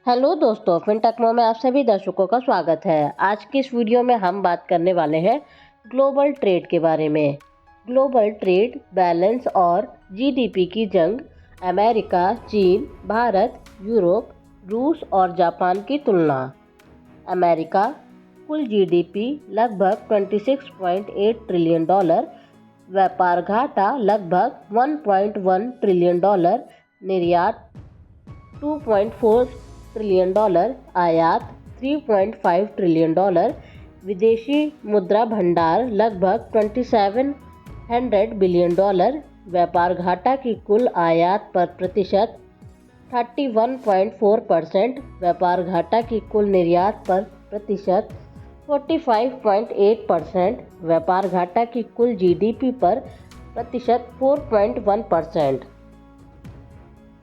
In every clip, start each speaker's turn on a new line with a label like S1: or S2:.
S1: Hello दोस्तों, फिनटेक्नो में आप सभी दर्शकों का स्वागत है। आज की इस वीडियो में हम बात करने वाले हैं ग्लोबल ट्रेड के बारे में। ग्लोबल ट्रेड बैलेंस और जीडीपी की जंग, अमेरिका, चीन, भारत, यूरोप, रूस और जापान की तुलना। अमेरिका कुल जीडीपी लगभग 26.8 ट्रिलियन डॉलर, व्यापार घाटा लगभग 1.1 ट्रिलियन डॉलर, निर्यात 2.4 ट्रिलियन डॉलर, आयात 3.5 ट्रिलियन डॉलर, विदेशी मुद्रा भंडार लगभग 2700 बिलियन डॉलर, व्यापार घाटा की कुल आयात पर प्रतिशत 31.4%, व्यापार घाटा की कुल निर्यात पर प्रतिशत 45.8%, व्यापार घाटा की कुल जीडीपी पर प्रतिशत 4.1%।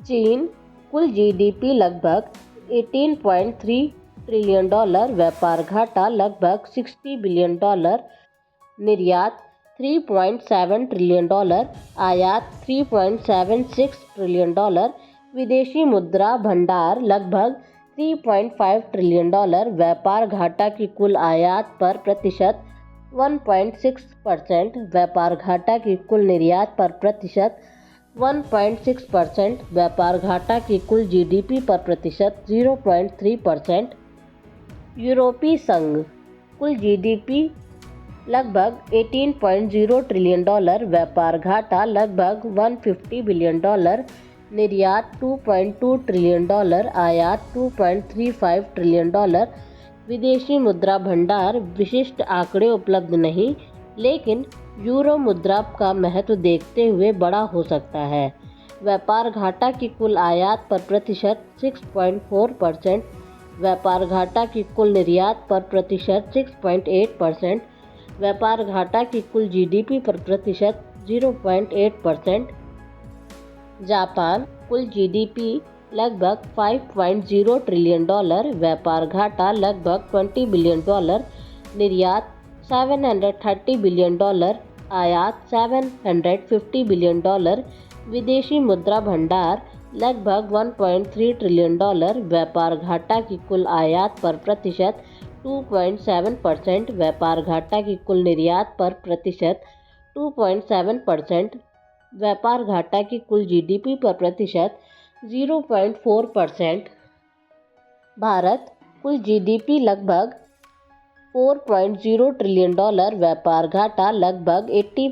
S1: चीन कुल जीडीपी लगभग 18.3 ट्रिलियन डॉलर, व्यापार घाटा लगभग 60 बिलियन डॉलर, निर्यात 3.7 ट्रिलियन डॉलर, आयात 3.76 ट्रिलियन डॉलर, विदेशी मुद्रा भंडार लगभग 3.5 ट्रिलियन डॉलर, व्यापार घाटा की कुल आयात पर प्रतिशत 1.6%, व्यापार घाटा की कुल निर्यात पर प्रतिशत 1.6%, व्यापार घाटा की कुल जीडीपी पर प्रतिशत 0.3%। यूरोपीय संघ कुल जीडीपी लगभग 18.0 ट्रिलियन डॉलर, व्यापार घाटा लगभग 150 बिलियन डॉलर, निर्यात 2.2 ट्रिलियन डॉलर, आयात 2.35 ट्रिलियन डॉलर, विदेशी मुद्रा भंडार विशिष्ट आंकड़े उपलब्ध नहीं, लेकिन यूरो मुद्रा का महत्व देखते हुए बड़ा हो सकता है। व्यापार घाटा की कुल आयात पर प्रतिशत 6.4%, व्यापार घाटा की कुल निर्यात पर प्रतिशत 6.8%, व्यापार घाटा की कुल जीडीपी पर प्रतिशत 0.8%। जापान कुल जीडीपी लगभग 5.0 ट्रिलियन डॉलर, व्यापार घाटा लगभग 20 बिलियन डॉलर, निर्यात 730 बिलियन डॉलर, आयात 750 बिलियन डॉलर, विदेशी मुद्रा भंडार लगभग 1.3 ट्रिलियन डॉलर, व्यापार घाटा की कुल आयात पर प्रतिशत 2.7%, व्यापार घाटा की कुल निर्यात पर प्रतिशत 2.7%, व्यापार घाटा की कुल जीडीपी पर प्रतिशत 0.4%। भारत कुल जीडीपी लगभग 4.0 ट्रिलियन डॉलर, व्यापार घाटा लगभग 80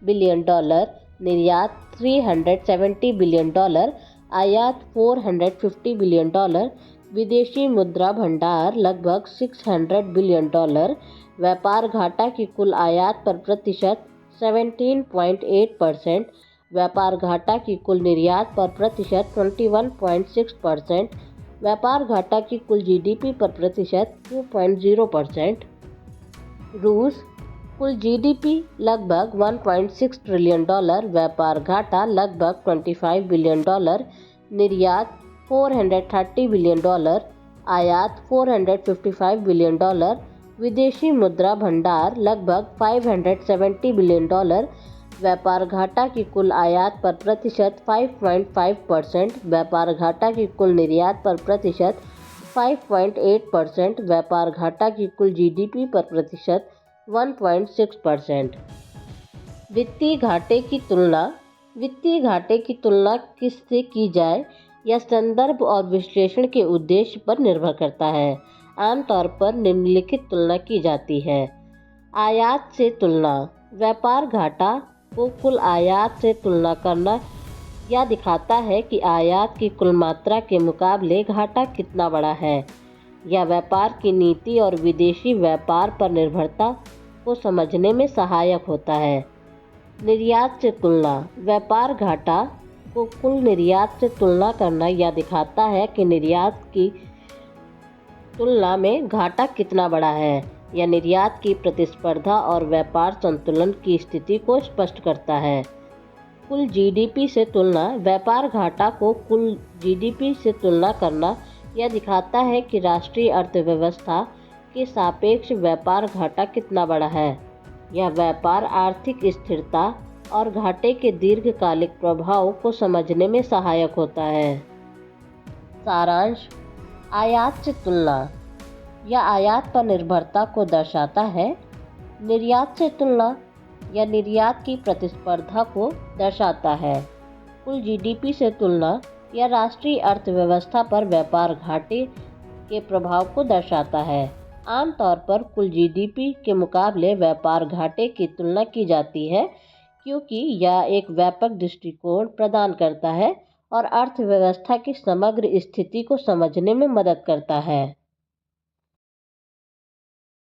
S1: बिलियन डॉलर, निर्यात 370 बिलियन डॉलर, आयात 450 बिलियन डॉलर, विदेशी मुद्रा भंडार लगभग 600 बिलियन डॉलर, व्यापार घाटा की कुल आयात पर प्रतिशत 17.8%, व्यापार घाटा की कुल निर्यात पर प्रतिशत 21.6%, व्यापार घाटा की कुल जीडीपी पर प्रतिशत 2.0%। रूस कुल जीडीपी लगभग 1.6 ट्रिलियन डॉलर, व्यापार घाटा लगभग 25 बिलियन डॉलर, निर्यात 430 बिलियन डॉलर, आयात 455 बिलियन डॉलर, विदेशी मुद्रा भंडार लगभग 570 बिलियन डॉलर, व्यापार घाटा की कुल आयात पर प्रतिशत 5.5%, व्यापार घाटा की कुल निर्यात पर प्रतिशत 5.8%, व्यापार घाटा की कुल जीडीपी पर प्रतिशत 1.6%। वित्तीय घाटे की तुलना। वित्तीय घाटे की तुलना किससे की जाए, यह संदर्भ और विश्लेषण के उद्देश्य पर निर्भर करता है। आमतौर पर निम्नलिखित तुलना की जाती है। आयात से तुलना। व्यापार घाटा को कुल आयात से तुलना करना यह दिखाता है कि आयात की कुल मात्रा के मुकाबले घाटा कितना बड़ा है। यह व्यापार की नीति और विदेशी व्यापार पर निर्भरता को समझने में सहायक होता है। निर्यात से तुलना। व्यापार घाटा को कुल निर्यात से तुलना करना यह दिखाता है कि निर्यात की तुलना में घाटा कितना बड़ा है। यह निर्यात की प्रतिस्पर्धा और व्यापार संतुलन की स्थिति को स्पष्ट करता है। कुल जीडीपी से तुलना। व्यापार घाटा को कुल जीडीपी से तुलना करना यह दिखाता है कि राष्ट्रीय अर्थव्यवस्था के सापेक्ष व्यापार घाटा कितना बड़ा है। यह व्यापार आर्थिक स्थिरता और घाटे के दीर्घकालिक प्रभाव को समझने में सहायक होता है। सारांश। आयात से तुलना या आयात पर निर्भरता को दर्शाता है। निर्यात से तुलना या निर्यात की प्रतिस्पर्धा को दर्शाता है। कुल जीडीपी से तुलना या राष्ट्रीय अर्थव्यवस्था पर व्यापार घाटे के प्रभाव को दर्शाता है। आमतौर पर कुल जीडीपी के मुकाबले व्यापार घाटे की तुलना की जाती है क्योंकि यह एक व्यापक दृष्टिकोण प्रदान करता है और अर्थव्यवस्था की समग्र स्थिति को समझने में मदद करता है।